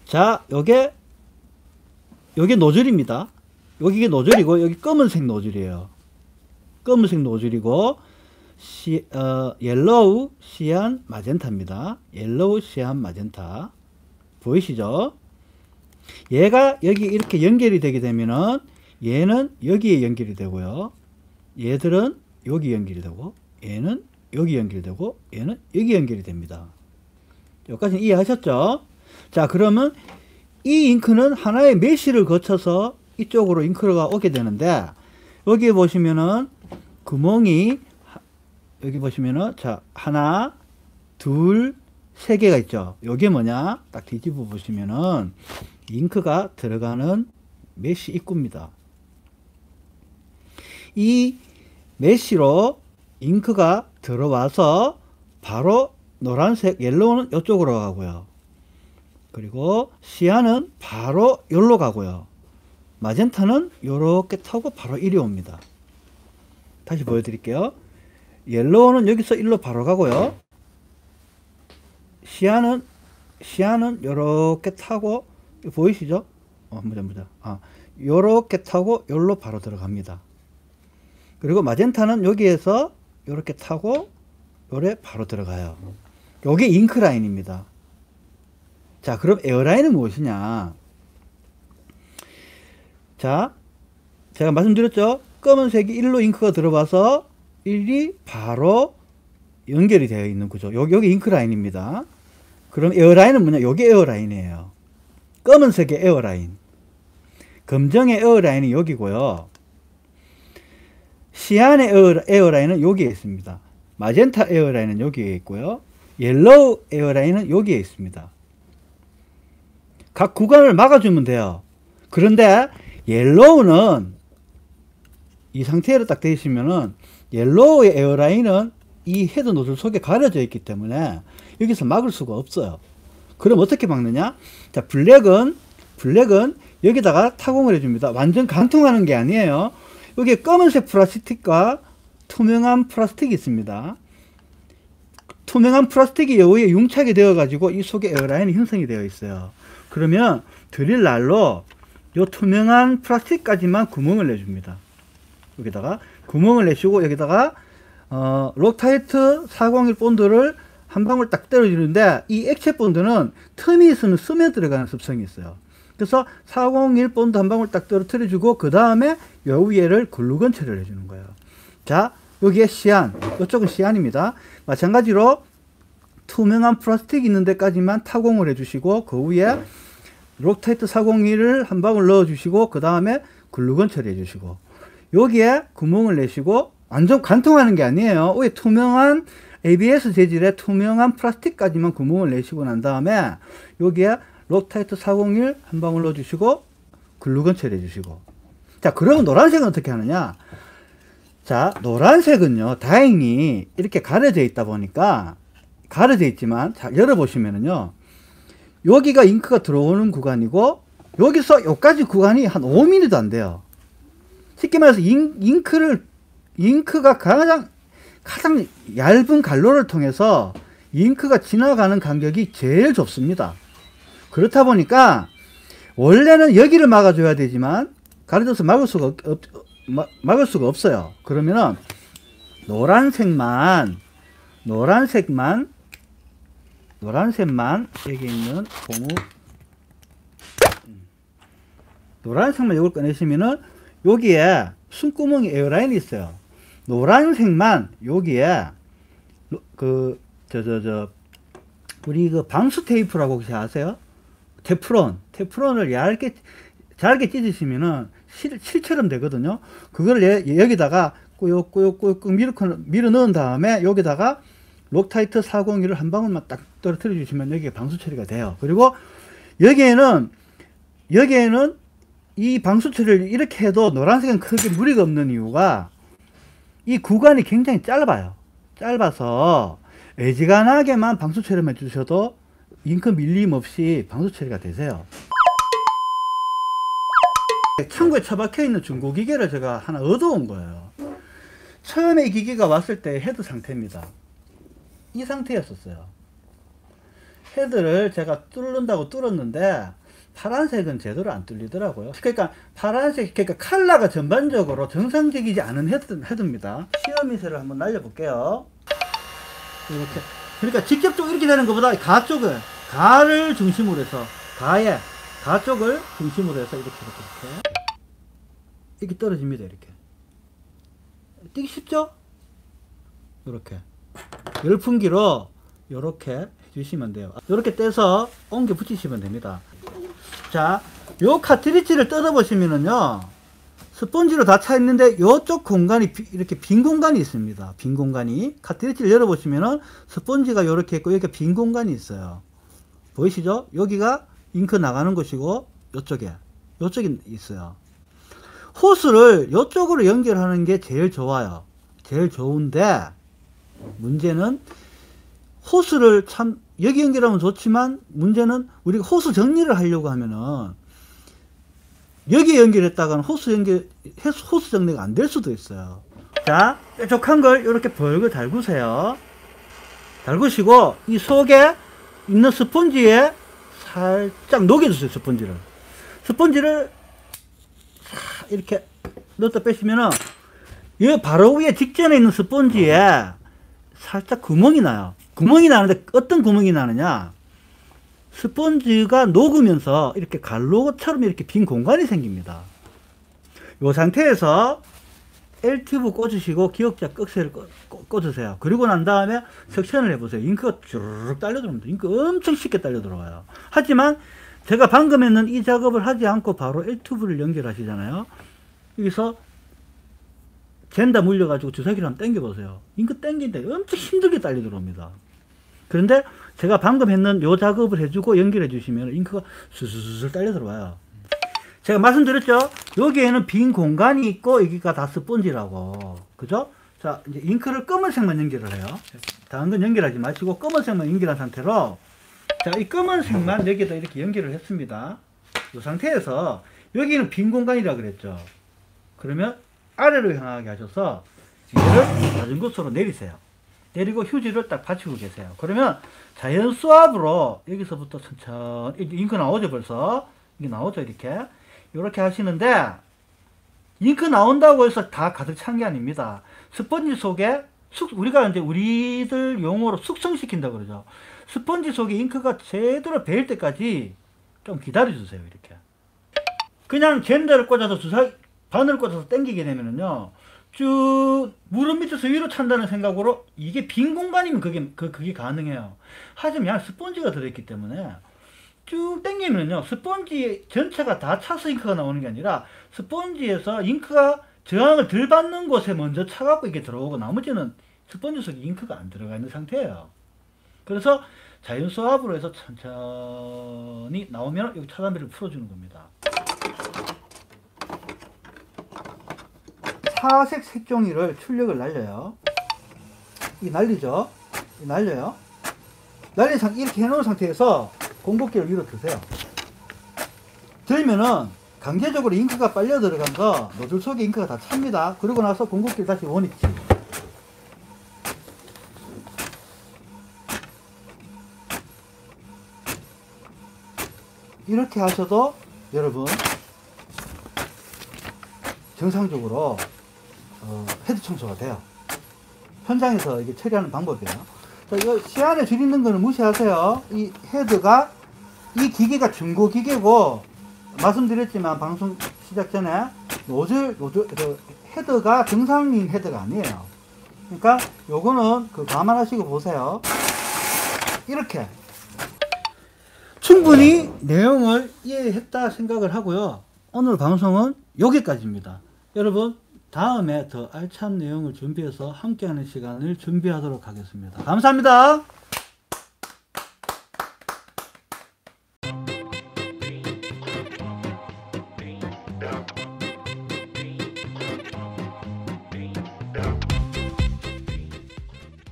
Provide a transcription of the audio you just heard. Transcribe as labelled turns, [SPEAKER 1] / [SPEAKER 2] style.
[SPEAKER 1] 자, 요게 노즐입니다. 여기 노즐이고, 여기 검은색 노즐이에요. 검은색 노즐이고, 옐로우, 시안, 마젠타입니다. 옐로우, 시안, 마젠타. 보이시죠? 얘가 여기 이렇게 연결이 되게 되면은, 얘는 여기에 연결이 되고요. 얘들은 여기 연결이 되고, 얘는 여기 연결이 되고, 얘는 여기 연결이 됩니다. 여기까지는 이해하셨죠? 자, 그러면 이 잉크는 하나의 메쉬를 거쳐서 이쪽으로 잉크가 오게 되는데, 여기 보시면은 구멍이, 여기 보시면은, 자, 하나, 둘, 세 개가 있죠. 요게 뭐냐? 딱 뒤집어 보시면은 잉크가 들어가는 메쉬 입구입니다. 이 메쉬로 잉크가 들어와서 바로 노란색, 옐로우는 이쪽으로 가고요. 그리고 시아는 바로 여기로 가고요. 마젠타는 요렇게 타고 바로 이리 옵니다. 다시 보여드릴게요. 옐로우는 여기서 일로 바로 가고요. 시아는 요렇게 타고, 보이시죠? 보자. 요렇게 타고 여기로 바로 들어갑니다. 그리고 마젠타는 여기에서 요렇게 타고 요래 바로 들어가요. 요게 잉크 라인입니다. 자, 그럼 에어라인은 무엇이냐? 자, 제가 말씀드렸죠? 검은색이 일로 잉크가 들어와서 일이 바로 연결이 되어 있는 구조. 여기 잉크 라인입니다. 그럼 에어라인은 뭐냐? 요게 에어라인이에요. 검은색의 에어라인. 검정의 에어라인이 여기고요. 시안의 에어라인은 여기에 있습니다. 마젠타 에어라인은 여기에 있고요. 옐로우 에어라인은 여기에 있습니다. 각 구간을 막아주면 돼요. 그런데 옐로우는 이 상태로 딱 되어 있으면은 옐로우의 에어라인은 이 헤드 노즐 속에 가려져 있기 때문에 여기서 막을 수가 없어요. 그럼 어떻게 막느냐? 자, 블랙은 여기다가 타공을 해줍니다. 완전 관통하는 게 아니에요. 여기 검은색 플라스틱과 투명한 플라스틱이 있습니다. 투명한 플라스틱이 여기에 융착이 되어 가지고 이 속에 에어라인이 형성이 되어 있어요. 그러면 드릴 날로 이 투명한 플라스틱까지만 구멍을 내줍니다. 여기다가 구멍을 내시고 여기다가 록타이트 401 본드를 한 방울 딱 때려주는데, 이 액체 본드는 틈이 있으면 스며 들어가는 습성이 있어요. 그래서 401 본드 한 방울 딱 떨어뜨려주고 그 다음에 요 위에를 글루건 처리를 해주는 거예요. 자, 여기에 시안, 이쪽은 시안입니다. 마찬가지로 투명한 플라스틱 있는 데까지만 타공을 해주시고 그 위에 록타이트 401을 한 방울 넣어주시고 그 다음에 글루건 처리해 주시고, 여기에 구멍을 내시고, 완전 관통하는 게 아니에요. 위에 투명한 ABS 재질의 투명한 플라스틱까지만 구멍을 내시고 난 다음에 여기에 록타이트 401 한 방울 넣어주시고 글루건 처리해 주시고. 자, 그러면 노란색은 어떻게 하느냐? 자, 노란색은요, 다행히 이렇게 가려져 있다 보니까, 가려져 있지만, 자, 열어보시면은요, 여기가 잉크가 들어오는 구간이고, 여기서 여기까지 구간이 한 5mm도 안 돼요. 쉽게 말해서 잉크가 가장 얇은 갈로를 통해서 잉크가 지나가는 간격이 제일 좁습니다. 그렇다 보니까 원래는 여기를 막아줘야 되지만 가려져서 막을 수가 없어요. 그러면은 노란색만 여기 있는 고무, 노란색만 이걸 꺼내시면은 여기에 숨구멍이 에어라인이 있어요. 노란색만 여기에 우리 그 방수 테이프라고 혹시 아세요? 테프론을 잘게 찢으시면은 실처럼 되거든요. 그걸 여기다가 꾸역꾸역 밀어 넣은 다음에 여기다가 록타이트 401을 한 방울만 딱 떨어뜨려 주시면 여기에 방수 처리가 돼요. 그리고 여기에는 이 방수 처리를 이렇게 해도 노란색은 크게 무리가 없는 이유가 이 구간이 굉장히 짧아서 애지간하게만 방수 처리만 해주셔도 잉크 밀림 없이 방수 처리가 되세요. 창고에 처박혀 있는 중고기계를 제가 하나 얻어온 거예요. 처음에 이 기계가 왔을 때 헤드 상태입니다. 이 상태였었어요. 헤드를 제가 뚫는다고 뚫었는데 파란색은 제대로 안 뚫리더라고요. 그러니까 파란색, 그러니까 컬러가 전반적으로 정상적이지 않은 헤드입니다. 시어미세를 한번 날려볼게요. 이렇게. 그러니까 직접적으로 이렇게 되는 것보다 가를 중심으로 해서 가 쪽을 중심으로 해서 이렇게 떨어집니다. 이렇게 뛰기 쉽죠? 이렇게 열풍기로 이렇게 해주시면 돼요. 이렇게 떼서 옮겨 붙이시면 됩니다. 자, 요 카트리지를 뜯어 보시면은요, 스펀지로 다 차 있는데 요쪽 공간이 이렇게 빈 공간이 있습니다. 빈 공간이. 카트리지를 열어 보시면은 스펀지가 이렇게 있고 여기 빈 공간이 있어요. 보이시죠? 여기가 잉크 나가는 곳이고 요쪽에 있어요. 호스를 요쪽으로 연결하는 게 제일 좋아요. 제일 좋은데 문제는 호스를 참 여기 연결하면 좋지만 문제는 우리가 호스 정리를 하려고 하면은 여기에 연결했다가는 호스 정리가 안 될 수도 있어요. 자, 뾰족한 걸 이렇게 벌겋게 달구세요. 달구시고 이 속에 있는 스펀지에 살짝 녹여주세요. 스펀지를 이렇게 넣었다 빼시면은 이 바로 위에 직전에 있는 스펀지에 살짝 구멍이 나요. 구멍이 나는데 어떤 구멍이 나느냐, 스펀지가 녹으면서 이렇게 갈로처럼 이렇게 빈 공간이 생깁니다. 이 상태에서 L튜브 꽂으시고 기역자 꺽쇠를 꽂으세요. 그리고 난 다음에 석션을 해보세요. 잉크가 주르륵 딸려 들어옵니다. 잉크 엄청 쉽게 딸려 들어와요. 하지만 제가 방금 했는 이 작업을 하지 않고 바로 L튜브를 연결하시잖아요. 여기서 젠다 물려가지고 주사기를 한번 당겨보세요. 잉크 당기는데 엄청 힘들게 딸려 들어옵니다. 그런데 제가 방금 했는 요 작업을 해주고 연결해 주시면 잉크가 수수수술 딸려 들어와요. 제가 말씀드렸죠? 여기에는 빈 공간이 있고 여기가 다 스펀지라고. 그죠? 자, 이제 잉크를 검은색만 연결을 해요. 다른 건 연결하지 마시고 검은색만 연결한 상태로, 자, 이 검은색만 여기에다 이렇게 연결을 했습니다. 이 상태에서 여기는 빈 공간이라 그랬죠. 그러면 아래로 향하게 하셔서 얘를 낮은 곳으로 내리세요. 내리고 휴지를 딱 받치고 계세요. 그러면 자연 수압으로 여기서부터 천천히, 잉크 나오죠 벌써? 이게 나오죠 이렇게 하시는데, 잉크 나온다고 해서 다 가득 찬 게 아닙니다. 스펀지 속에 우리가 이제 우리들 용어로 숙성시킨다 그러죠. 스펀지 속에 잉크가 제대로 배일 때까지 좀 기다려 주세요. 이렇게 그냥 젠더를 꽂아서 바늘을 꽂아서 당기게 되면은요, 쭉 무릎 밑에서 위로 찬다는 생각으로, 이게 빈 공간이면 그게 가능해요. 하지만 스펀지가 들어있기 때문에 쭉 당기면요, 스펀지 전체가 다 차서 잉크가 나오는 게 아니라 스펀지에서 잉크가 저항을 덜 받는 곳에 먼저 차갖고 이게 들어오고, 나머지는 스펀지 속에 잉크가 안 들어가 있는 상태예요. 그래서 자연 수압으로 해서 천천히 나오면 여기 차단비를 풀어주는 겁니다. 사색 색종이를 출력을 날려요. 이 날리죠? 날려요. 이렇게 해놓은 상태에서 공급기를 위로 드세요. 들면은 강제적으로 잉크가 빨려 들어가면서 노즐 속에 잉크가 다 찹니다. 그러고 나서 공급기를 다시 원위치. 이렇게 하셔도 여러분 정상적으로 헤드 청소가 돼요. 현장에서 이게 처리하는 방법이에요. 자, 이거 시안에 줄이는 거는 무시하세요. 이 헤드가, 이 기계가 중고 기계고, 말씀드렸지만 방송 시작 전에 헤드가 정상인 헤드가 아니에요. 그러니까 요거는 감안하시고 보세요. 이렇게 충분히 내용을 이해했다 생각을 하고요. 오늘 방송은 여기까지입니다. 여러분, 다음에 더 알찬 내용을 준비해서 함께하는 시간을 준비하도록 하겠습니다. 감사합니다.